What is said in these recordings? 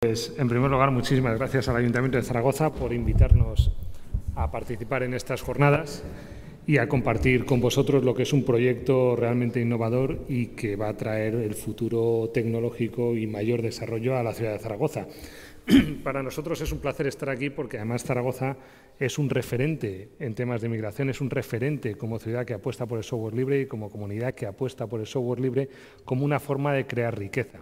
Pues, en primer lugar, muchísimas gracias al Ayuntamiento de Zaragoza por invitarnos a participar en estas jornadas y a compartir con vosotros lo que es un proyecto realmente innovador y que va a traer el futuro tecnológico y mayor desarrollo a la ciudad de Zaragoza. Para nosotros es un placer estar aquí porque además Zaragoza es un referente en temas de migración, es un referente como ciudad que apuesta por el software libre y como comunidad que apuesta por el software libre como una forma de crear riqueza.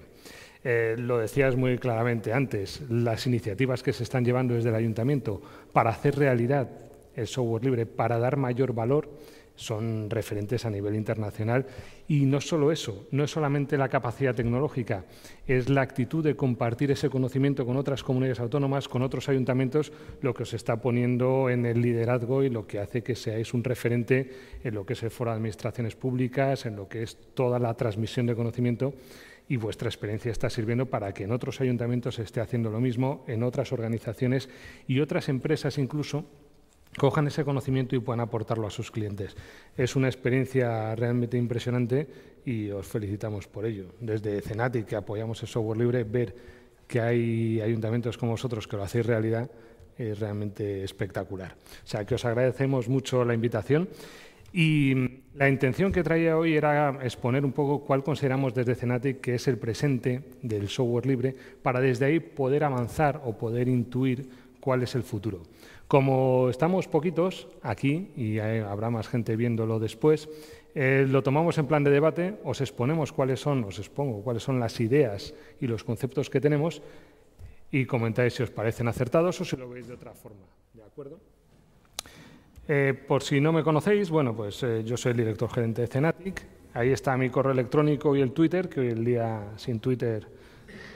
Lo decías muy claramente antes, las iniciativas que se están llevando desde el Ayuntamiento para hacer realidad el software libre, para dar mayor valor, son referentes a nivel internacional. Y no solo eso, no es solamente la capacidad tecnológica, es la actitud de compartir ese conocimiento con otras comunidades autónomas, con otros ayuntamientos, lo que os está poniendo en el liderazgo y lo que hace que seáis un referente en lo que es el Foro de Administraciones Públicas, en lo que es toda la transmisión de conocimiento. Y vuestra experiencia está sirviendo para que en otros ayuntamientos se esté haciendo lo mismo, en otras organizaciones y otras empresas incluso cojan ese conocimiento y puedan aportarlo a sus clientes. Es una experiencia realmente impresionante y os felicitamos por ello. Desde Cenatic, que apoyamos el software libre, ver que hay ayuntamientos como vosotros que lo hacéis realidad es realmente espectacular. O sea, que os agradecemos mucho la invitación. Y la intención que traía hoy era exponer un poco cuál consideramos desde Cenatic que es el presente del software libre para desde ahí poder avanzar o poder intuir cuál es el futuro. Como estamos poquitos aquí y habrá más gente viéndolo después, lo tomamos en plan de debate, os expongo cuáles son las ideas y los conceptos que tenemos y comentáis si os parecen acertados o si lo veis de otra forma. ¿De acuerdo? Por si no me conocéis, bueno, pues yo soy el director gerente de Cenatic. Ahí está mi correo electrónico y el Twitter, que hoy el día sin Twitter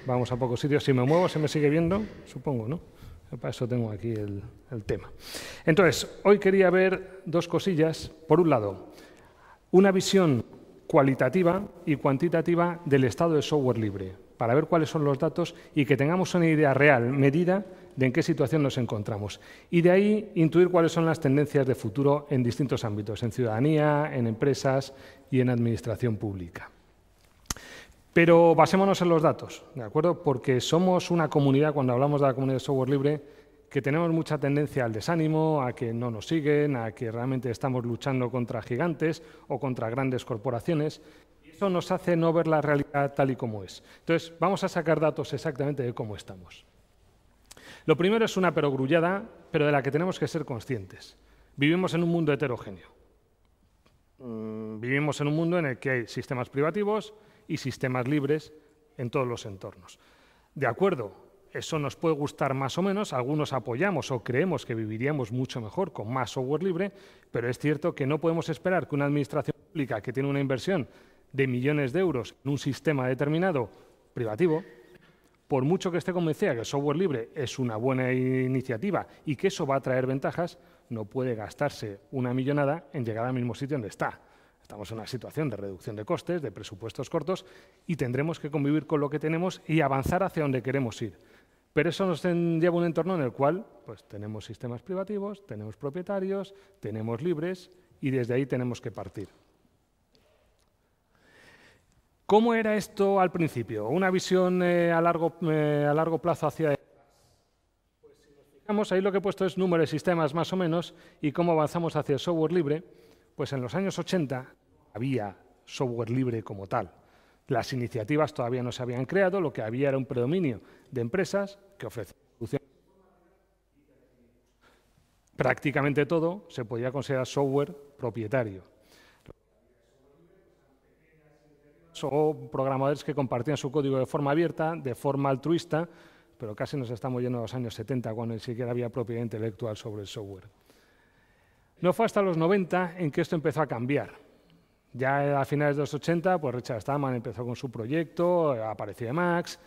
vamos a pocos sitios. Si me muevo, ¿se me sigue viendo? Supongo, ¿no? Para eso tengo aquí el tema. Entonces, hoy quería ver dos cosillas. Por un lado, una visión cualitativa y cuantitativa del estado del software libre, para ver cuáles son los datos y que tengamos una idea real, medida, de en qué situación nos encontramos. Y de ahí intuir cuáles son las tendencias de futuro en distintos ámbitos, en ciudadanía, en empresas y en administración pública. Pero basémonos en los datos, ¿de acuerdo? Porque somos una comunidad, cuando hablamos de la comunidad de software libre, que tenemos mucha tendencia al desánimo, a que no nos siguen, a que realmente estamos luchando contra gigantes o contra grandes corporaciones. Y eso nos hace no ver la realidad tal y como es. Entonces, vamos a sacar datos exactamente de cómo estamos. Lo primero es una perogrullada, pero de la que tenemos que ser conscientes. Vivimos en un mundo heterogéneo. Vivimos en un mundo en el que hay sistemas privativos y sistemas libres en todos los entornos. De acuerdo, eso nos puede gustar más o menos, algunos apoyamos o creemos que viviríamos mucho mejor con más software libre, pero es cierto que no podemos esperar que una administración pública que tiene una inversión de millones de euros en un sistema determinado privativo, por mucho que esté convencida que el software libre es una buena iniciativa y que eso va a traer ventajas, no puede gastarse una millonada en llegar al mismo sitio donde está. Estamos en una situación de reducción de costes, de presupuestos cortos y tendremos que convivir con lo que tenemos y avanzar hacia donde queremos ir. Pero eso nos lleva a un entorno en el cual pues, tenemos sistemas privativos, tenemos propietarios, tenemos libres y desde ahí tenemos que partir. ¿Cómo era esto al principio? Una visión a largo plazo hacia atrás. Pues si nos fijamos, ahí lo que he puesto es número de sistemas más o menos y cómo avanzamos hacia el software libre. Pues en los años 80 había software libre como tal. Las iniciativas todavía no se habían creado, lo que había era un predominio de empresas que ofrecían soluciones. Prácticamente todo se podía considerar software propietario. O programadores que compartían su código de forma abierta, de forma altruista, pero casi nos estamos yendo a los años 70, cuando ni siquiera había propiedad intelectual sobre el software. No fue hasta los 90 en que esto empezó a cambiar. Ya a finales de los 80, pues Richard Stallman empezó con su proyecto, apareció Emacs,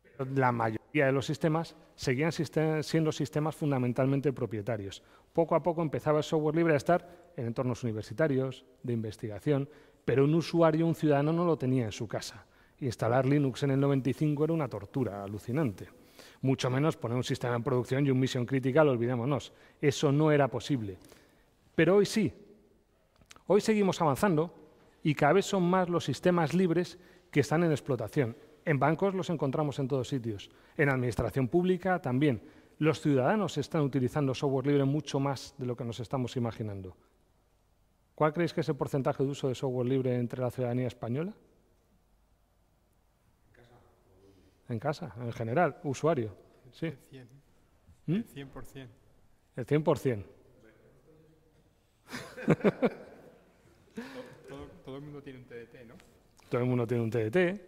pero la mayoría de los sistemas seguían siendo sistemas fundamentalmente propietarios. Poco a poco empezaba el software libre a estar en entornos universitarios, de investigación, pero un usuario, un ciudadano, no lo tenía en su casa. Instalar Linux en el 95 era una tortura alucinante. Mucho menos poner un sistema en producción y un mission critical, olvidémonos. Eso no era posible. Pero hoy sí. Hoy seguimos avanzando y cada vez son más los sistemas libres que están en explotación. En bancos los encontramos en todos sitios. En administración pública también. Los ciudadanos están utilizando software libre mucho más de lo que nos estamos imaginando. ¿Cuál creéis que es el porcentaje de uso de software libre entre la ciudadanía española? En casa, en general, usuario. Sí. El 100%. El 100%. Todo el mundo tiene un TDT, ¿no? Todo el mundo tiene un TDT.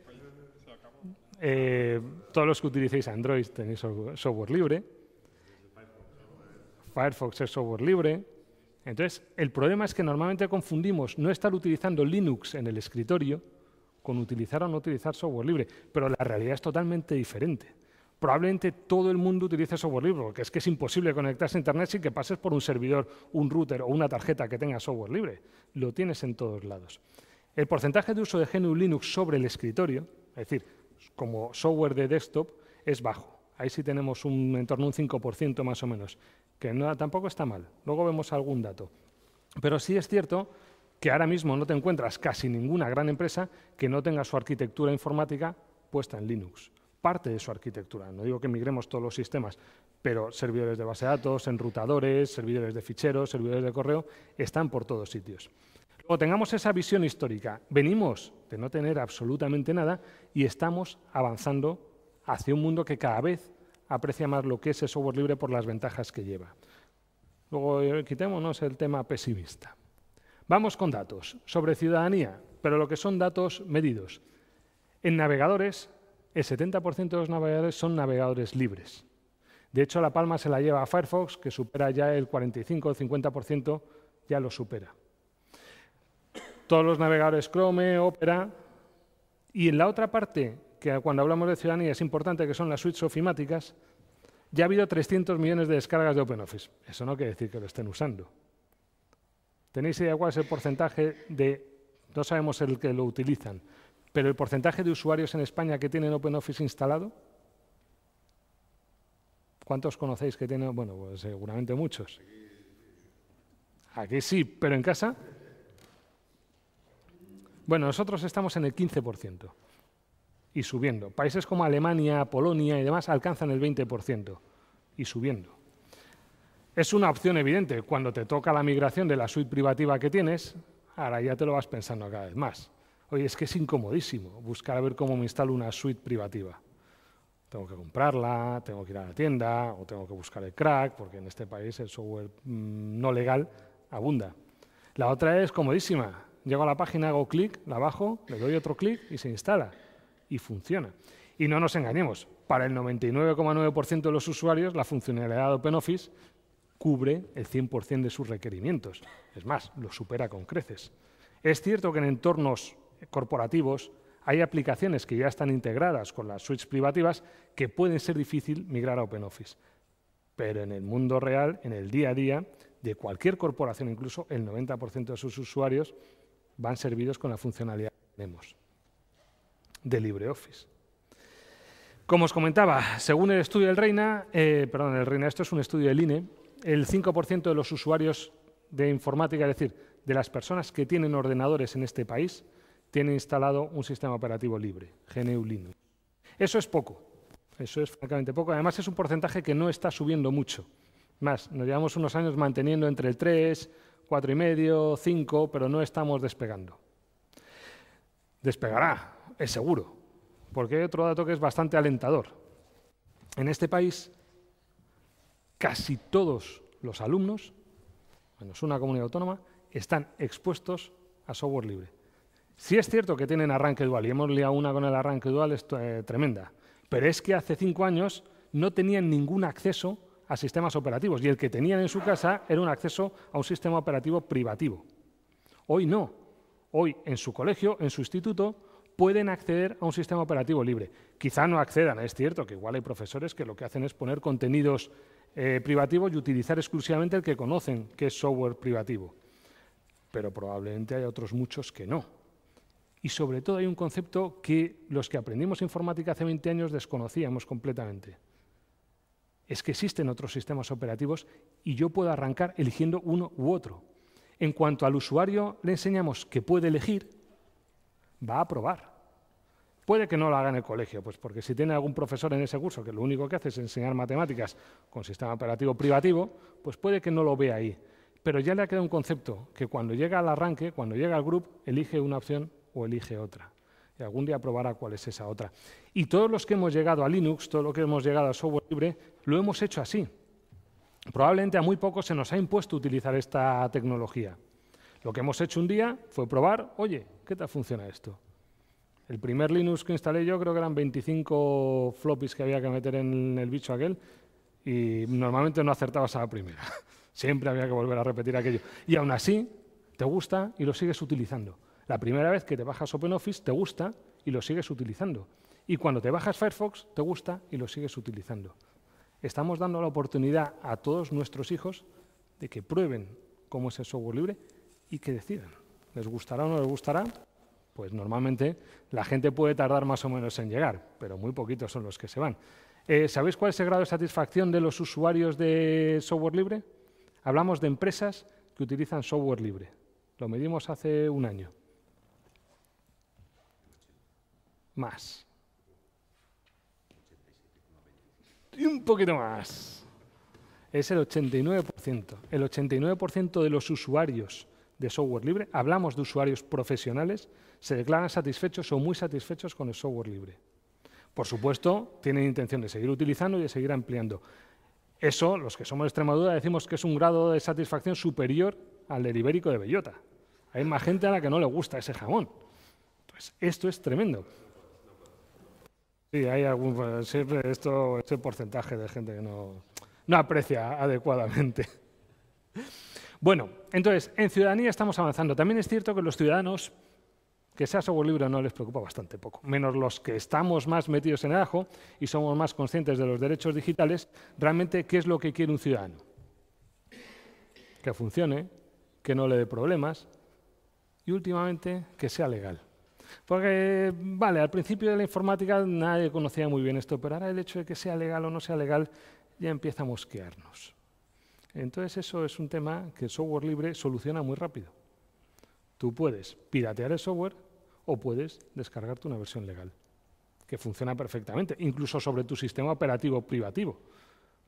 Todos los que utilicéis Android tenéis software libre. Firefox es software libre. Entonces, el problema es que normalmente confundimos no estar utilizando Linux en el escritorio con utilizar o no utilizar software libre, pero la realidad es totalmente diferente. Probablemente todo el mundo utilice software libre, porque es que es imposible conectarse a Internet sin que pases por un servidor, un router o una tarjeta que tenga software libre. Lo tienes en todos lados. El porcentaje de uso de GNU Linux sobre el escritorio, es decir, como software de desktop, es bajo. Ahí sí tenemos en torno a un 5% más o menos, que tampoco está mal. Luego vemos algún dato. Pero sí es cierto que ahora mismo no te encuentras casi ninguna gran empresa que no tenga su arquitectura informática puesta en Linux. Parte de su arquitectura. No digo que migremos todos los sistemas, pero servidores de base de datos, enrutadores, servidores de ficheros, servidores de correo, están por todos sitios. Luego tengamos esa visión histórica. Venimos de no tener absolutamente nada y estamos avanzando hacia un mundo que cada vez aprecia más lo que es el software libre por las ventajas que lleva. Luego quitémonos el tema pesimista. Vamos con datos sobre ciudadanía, pero lo que son datos medidos. En navegadores, el 70% de los navegadores son navegadores libres. De hecho, la palma se la lleva a Firefox, que supera ya el 45 o el 50%, ya lo supera. Todos los navegadores Chrome, Opera. Y en la otra parte, que cuando hablamos de ciudadanía es importante, que son las suites ofimáticas, ya ha habido 300 millones de descargas de OpenOffice. Eso no quiere decir que lo estén usando. ¿Tenéis idea cuál es el porcentaje de, no sabemos el que lo utilizan, pero el porcentaje de usuarios en España que tienen OpenOffice instalado? ¿Cuántos conocéis que tienen? Bueno, pues seguramente muchos. Aquí sí, pero en casa. Bueno, nosotros estamos en el 15% y subiendo. Países como Alemania, Polonia y demás alcanzan el 20% y subiendo. Es una opción evidente. Cuando te toca la migración de la suite privativa que tienes, ahora ya te lo vas pensando cada vez más. Oye, es que es incomodísimo buscar a ver cómo me instalo una suite privativa. Tengo que comprarla, tengo que ir a la tienda o tengo que buscar el crack, porque en este país el software no legal abunda. La otra es comodísima. Llego a la página, hago clic, la bajo, le doy otro clic y se instala. Y funciona. Y no nos engañemos, para el 99,9% de los usuarios la funcionalidad de OpenOffice cubre el 100% de sus requerimientos. Es más, lo supera con creces. Es cierto que en entornos corporativos hay aplicaciones que ya están integradas con las suites privativas que pueden ser difícil migrar a OpenOffice. Pero en el mundo real, en el día a día, de cualquier corporación, incluso el 90% de sus usuarios van servidos con la funcionalidad que tenemos de LibreOffice. Como os comentaba, según el estudio del Reina, esto es un estudio del INE, el 5% de los usuarios de informática, es decir, de las personas que tienen ordenadores en este país, tienen instalado un sistema operativo libre, GNU Linux. Eso es poco, eso es francamente poco. Además, es un porcentaje que no está subiendo mucho. Más, nos llevamos unos años manteniendo entre el 3, 4,5, 5, pero no estamos despegando. Despegará, es seguro, porque hay otro dato que es bastante alentador. En este país, casi todos los alumnos, menos una comunidad autónoma, están expuestos a software libre. Sí es cierto que tienen arranque dual, y hemos liado una con el arranque dual, es tremenda, pero es que hace 5 años no tenían ningún acceso a sistemas operativos, y el que tenían en su casa era un acceso a un sistema operativo privativo. Hoy no. Hoy, en su colegio, en su instituto, pueden acceder a un sistema operativo libre. Quizá no accedan, es cierto que igual hay profesores que lo que hacen es poner contenidos privativos y utilizar exclusivamente el que conocen que es software privativo. Pero probablemente hay otros muchos que no. Y sobre todo hay un concepto que los que aprendimos informática hace 20 años desconocíamos completamente. Es que existen otros sistemas operativos y yo puedo arrancar eligiendo uno u otro. En cuanto al usuario le enseñamos que puede elegir, va a probar. Puede que no lo haga en el colegio, pues porque si tiene algún profesor en ese curso que lo único que hace es enseñar matemáticas con sistema operativo privativo, pues puede que no lo vea ahí. Pero ya le ha quedado un concepto que cuando llega al arranque, cuando llega al grupo, elige una opción o elige otra. Y algún día probará cuál es esa otra. Y todos los que hemos llegado a Linux, todos los que hemos llegado al software libre, lo hemos hecho así. Probablemente a muy pocos se nos ha impuesto utilizar esta tecnología. Lo que hemos hecho un día fue probar, oye, ¿qué tal funciona esto? El primer Linux que instalé yo creo que eran 25 floppies que había que meter en el bicho aquel y normalmente no acertabas a la primera. Siempre había que volver a repetir aquello. Y aún así, te gusta y lo sigues utilizando. La primera vez que te bajas OpenOffice, te gusta y lo sigues utilizando. Y cuando te bajas Firefox, te gusta y lo sigues utilizando. Estamos dando la oportunidad a todos nuestros hijos de que prueben cómo es el software libre y que decidan. ¿Les gustará o no les gustará? Pues normalmente la gente puede tardar más o menos en llegar, pero muy poquitos son los que se van. ¿Sabéis cuál es el grado de satisfacción de los usuarios de software libre? Hablamos de empresas que utilizan software libre. Lo medimos hace un año. Más. Y un poquito más. Es el 89%. El 89% de los usuarios de software libre, hablamos de usuarios profesionales, se declaran satisfechos o muy satisfechos con el software libre. Por supuesto, tienen intención de seguir utilizando y de seguir ampliando. Eso, los que somos de Extremadura, decimos que es un grado de satisfacción superior al del ibérico de bellota. Hay más gente a la que no le gusta ese jamón. Entonces, esto es tremendo. Sí, hay siempre ese porcentaje de gente que no aprecia adecuadamente. Bueno, entonces, en ciudadanía estamos avanzando. También es cierto que los ciudadanos, que sea software libre no les preocupa bastante poco, menos los que estamos más metidos en el ajo y somos más conscientes de los derechos digitales, realmente, ¿qué es lo que quiere un ciudadano? Que funcione, que no le dé problemas y, últimamente, que sea legal. Porque, vale, al principio de la informática nadie conocía muy bien esto, pero ahora el hecho de que sea legal o no sea legal ya empieza a mosquearnos. Entonces, eso es un tema que el software libre soluciona muy rápido. Tú puedes piratear el software o puedes descargarte una versión legal, que funciona perfectamente, incluso sobre tu sistema operativo privativo.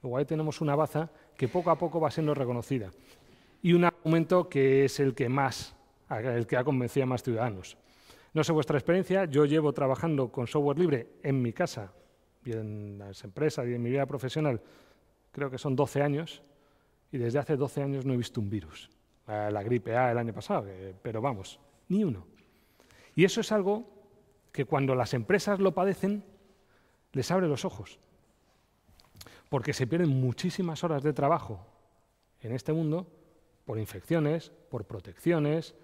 Luego ahí tenemos una baza que poco a poco va siendo reconocida. Y un argumento que es el que ha convencido a más ciudadanos. No sé vuestra experiencia, yo llevo trabajando con software libre en mi casa y en las empresas y en mi vida profesional, creo que son 12 años, y desde hace 12 años no he visto un virus. La gripe A el año pasado, pero vamos, ni uno. Y eso es algo que cuando las empresas lo padecen, les abre los ojos. Porque se pierden muchísimas horas de trabajo en este mundo por infecciones, por protecciones,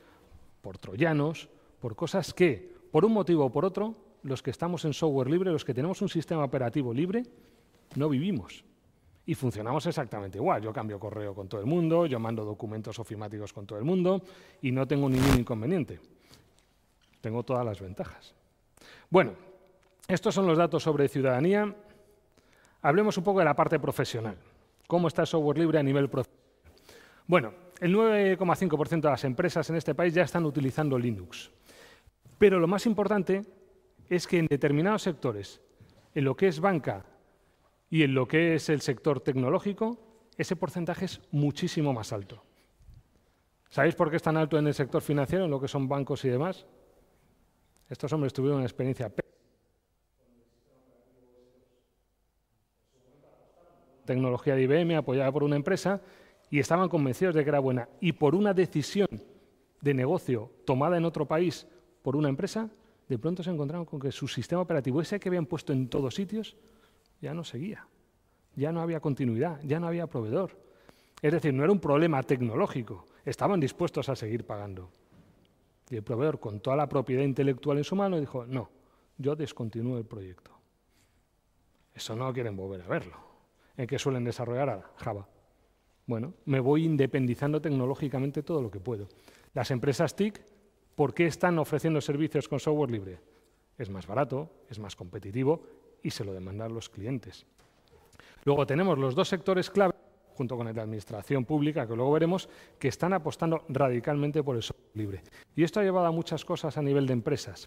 por troyanos, por cosas que, por un motivo o por otro, los que estamos en software libre, los que tenemos un sistema operativo libre, no vivimos. Y funcionamos exactamente igual. Yo cambio correo con todo el mundo, yo mando documentos ofimáticos con todo el mundo y no tengo ningún inconveniente. Tengo todas las ventajas. Bueno, estos son los datos sobre ciudadanía. Hablemos un poco de la parte profesional. ¿Cómo está el software libre a nivel profesional? Bueno, el 9,5% de las empresas en este país ya están utilizando Linux. Pero lo más importante es que en determinados sectores, en lo que es banca y en lo que es el sector tecnológico, ese porcentaje es muchísimo más alto. ¿Sabéis por qué es tan alto en el sector financiero, en lo que son bancos y demás? Estos hombres tuvieron una experiencia tecnología de IBM apoyada por una empresa y estaban convencidos de que era buena. Y por una decisión de negocio tomada en otro país por una empresa, de pronto se encontraron con que su sistema operativo, ese que habían puesto en todos sitios, ya no seguía. Ya no había continuidad, ya no había proveedor. Es decir, no era un problema tecnológico, estaban dispuestos a seguir pagando. Y el proveedor, con toda la propiedad intelectual en su mano, dijo, no, yo descontinúo el proyecto. Eso no quieren volver a verlo. ¿En qué suelen desarrollar ahora? Java. Bueno, me voy independizando tecnológicamente todo lo que puedo. Las empresas TIC, ¿por qué están ofreciendo servicios con software libre? Es más barato, es más competitivo y se lo demandan los clientes. Luego tenemos los dos sectores clave, junto con el de administración pública, que luego veremos, que están apostando radicalmente por el software libre. Y esto ha llevado a muchas cosas a nivel de empresas.